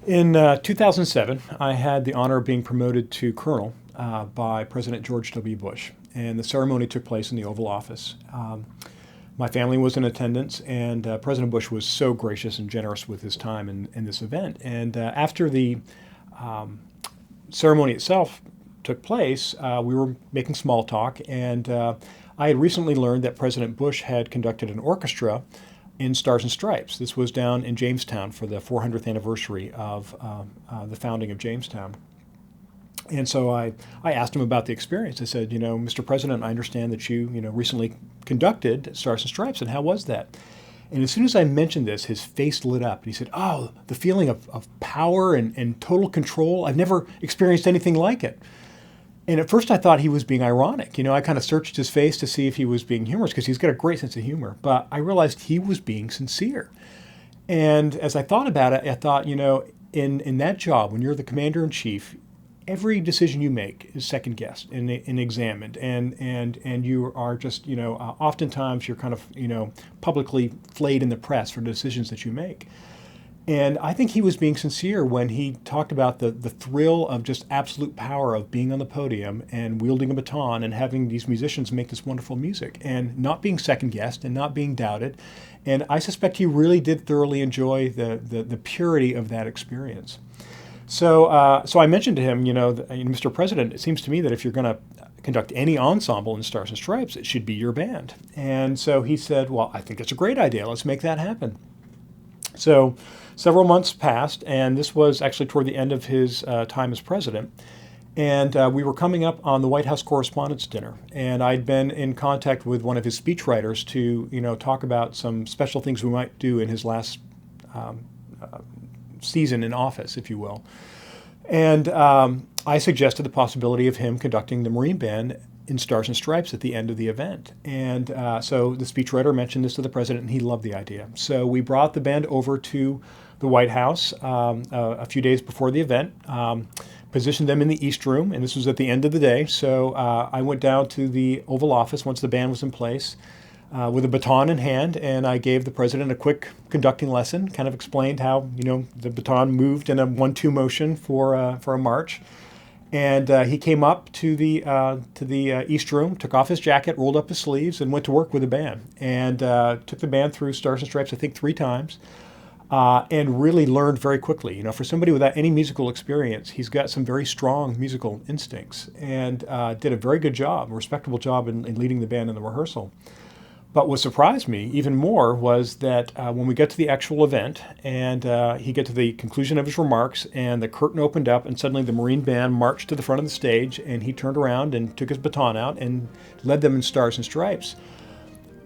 In 2007, I had the honor of being promoted to colonel by President George W. Bush, and the ceremony took place in the Oval Office. My family was in attendance, and President Bush was so gracious and generous with his time in this event. And after the ceremony itself took place, we were making small talk, and I had recently learned that President Bush had conducted an orchestra in Stars and Stripes. This was down in Jamestown for the 400th anniversary of the founding of Jamestown. And so I asked him about the experience. I said, Mr. President, I understand that you recently conducted Stars and Stripes, and how was that? And as soon as I mentioned this, his face lit up. And he said, oh, the feeling of power and total control, I've never experienced anything like it. And at first I thought he was being ironic. I kind of searched his face to see if he was being humorous, because he's got a great sense of humor. But I realized he was being sincere. And as I thought about it, I thought, in that job, when you're the commander-in-chief, every decision you make is second-guessed and examined. And you are just, oftentimes you're kind of, publicly flayed in the press for the decisions that you make. And I think he was being sincere when he talked about the thrill of just absolute power of being on the podium and wielding a baton and having these musicians make this wonderful music and not being second-guessed and not being doubted. And I suspect he really did thoroughly enjoy the purity of that experience. So I mentioned to him, Mr. President, it seems to me that if you're going to conduct any ensemble in Stars and Stripes, it should be your band. And so he said, well, I think that's a great idea. Let's make that happen. So several months passed, and this was actually toward the end of his time as president. And we were coming up on the White House Correspondents' Dinner, and I'd been in contact with one of his speechwriters to, talk about some special things we might do in his last season in office, if you will. And I suggested the possibility of him conducting the Marine Band in Stars and Stripes at the end of the event. And so the speechwriter mentioned this to the president, and he loved the idea. So we brought the band over to the White House a few days before the event, positioned them in the East Room, and this was at the end of the day. So I went down to the Oval Office once the band was in place with a baton in hand, and I gave the president a quick conducting lesson, kind of explained how, the baton moved in a 1-2 motion for a march. And he came up to the East Room, took off his jacket, rolled up his sleeves, and went to work with the band. And took the band through Stars and Stripes, I think, 3 times, and really learned very quickly. For somebody without any musical experience, he's got some very strong musical instincts, and did a very good job, a respectable job in leading the band in the rehearsal. But what surprised me even more was that when we get to the actual event and he got to the conclusion of his remarks and the curtain opened up and suddenly the Marine Band marched to the front of the stage and he turned around and took his baton out and led them in Stars and Stripes.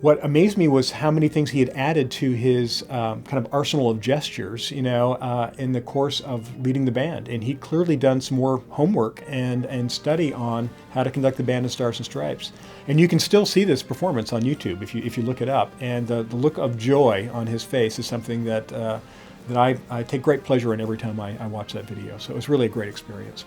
What amazed me was how many things he had added to his kind of arsenal of gestures, in the course of leading the band. And he'd clearly done some more homework and study on how to conduct the band in Stars and Stripes. And you can still see this performance on YouTube if you look it up. And the look of joy on his face is something that I take great pleasure in every time I watch that video. So it was really a great experience.